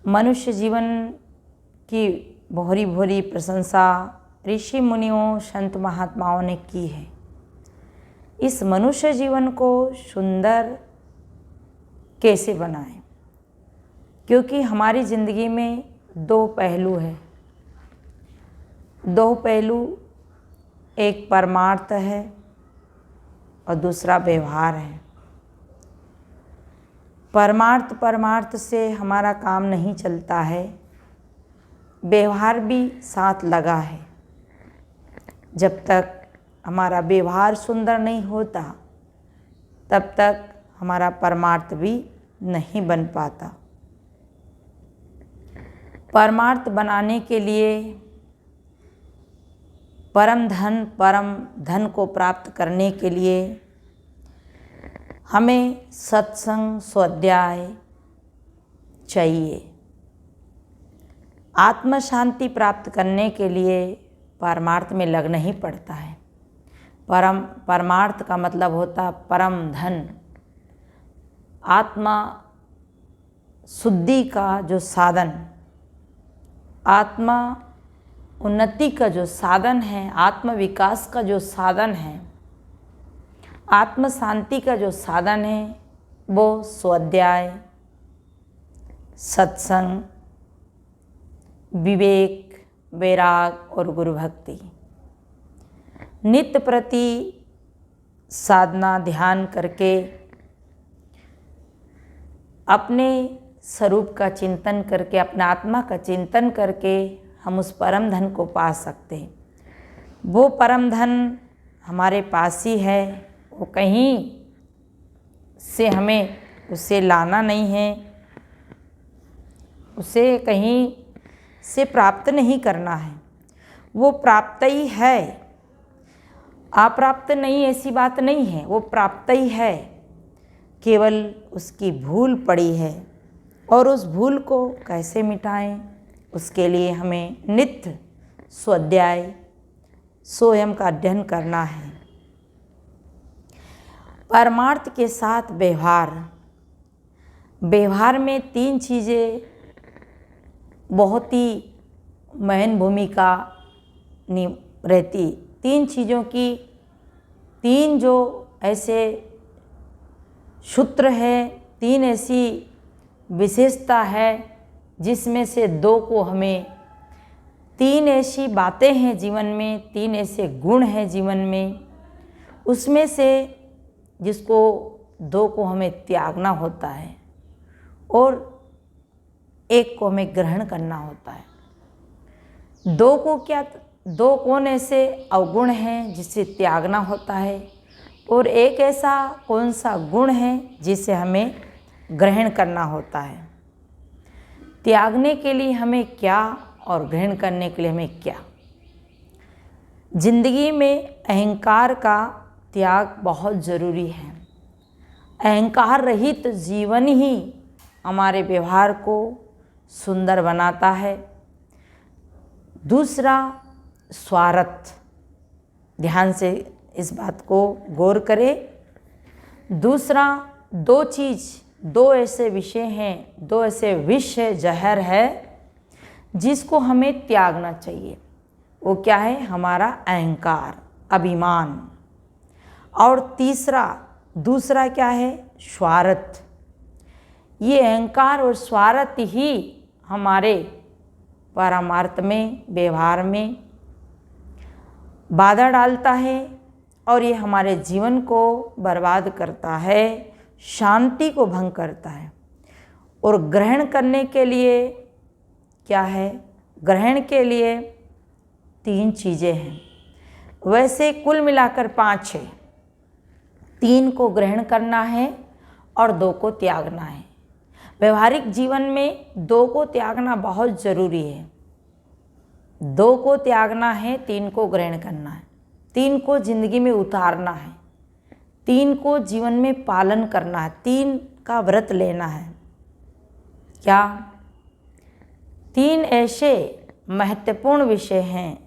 मनुष्य जीवन की भोरी भोरी प्रशंसा ऋषि मुनियों संत महात्माओं ने की है। इस मनुष्य जीवन को सुंदर कैसे बनाएं, क्योंकि हमारी ज़िंदगी में दो पहलू हैं। दो पहलू, एक परमार्थ है और दूसरा व्यवहार है। परमार्थ से हमारा काम नहीं चलता है, व्यवहार भी साथ लगा है। जब तक हमारा व्यवहार सुंदर नहीं होता तब तक हमारा परमार्थ भी नहीं बन पाता। परमार्थ बनाने के लिए परम धन को प्राप्त करने के लिए हमें सत्संग स्वाध्याय चाहिए। आत्म शांति प्राप्त करने के लिए परमार्थ में लगना ही पड़ता है। परमार्थ का मतलब होता परम धन, आत्मा शुद्धि का जो साधन, आत्मा उन्नति का जो साधन है, आत्म विकास का जो साधन है, आत्म शांति का जो साधन है, वो स्वाध्याय, सत्संग, विवेक, वैराग और गुरु भक्ति। नित्य प्रति साधना ध्यान करके अपने स्वरूप का चिंतन करके, अपने आत्मा का चिंतन करके हम उस परम धन को पा सकते हैं। वो परम धन हमारे पास ही है, वो कहीं से हमें उसे लाना नहीं है, उसे कहीं से प्राप्त नहीं करना है। वो प्राप्त ही है, अप्राप्त नहीं, ऐसी बात नहीं है। वो प्राप्त ही है, केवल उसकी भूल पड़ी है। और उस भूल को कैसे मिटाएं, उसके लिए हमें नित्य स्वाध्याय स्वयं का अध्ययन करना है। परमार्थ के साथ व्यवहार में तीन चीज़ें बहुत ही महत्वपूर्ण भूमिका रहती। तीन चीज़ों की, तीन जो ऐसे सूत्र है, तीन ऐसी विशेषता है जिसमें से दो को हमें, तीन ऐसी बातें हैं जीवन में, तीन ऐसे गुण हैं जीवन में, उसमें से जिसको दो को हमें त्यागना होता है और एक को हमें ग्रहण करना होता है। दो कौन ऐसे अवगुण हैं जिसे त्यागना होता है, और एक ऐसा कौन सा गुण है जिसे हमें ग्रहण करना होता है। त्यागने के लिए हमें क्या और ग्रहण करने के लिए हमें क्या। जिंदगी में अहंकार का त्याग बहुत ज़रूरी है। अहंकार रहित जीवन ही हमारे व्यवहार को सुंदर बनाता है। दूसरा, स्वार्थ। ध्यान से इस बात को गौर करें। दूसरा, दो ऐसे विषय हैं, दो ऐसे विष है, जहर है जिसको हमें त्यागना चाहिए। वो क्या है? हमारा अहंकार, अभिमान। और दूसरा क्या है? स्वार्थ। ये अहंकार और स्वार्थ ही हमारे परमार्थ में, व्यवहार में बाधा डालता है और ये हमारे जीवन को बर्बाद करता है, शांति को भंग करता है। और ग्रहण करने के लिए क्या है? ग्रहण के लिए तीन चीज़ें हैं। वैसे कुल मिलाकर 5 है। 3 को ग्रहण करना है और 2 को त्यागना है। व्यवहारिक जीवन में 2 को त्यागना बहुत ज़रूरी है। 2 को त्यागना है, 3 को ग्रहण करना है। 3 को जिंदगी में उतारना है, 3 को जीवन में पालन करना है, 3 का व्रत लेना है। क्या? 3 ऐसे महत्वपूर्ण विषय हैं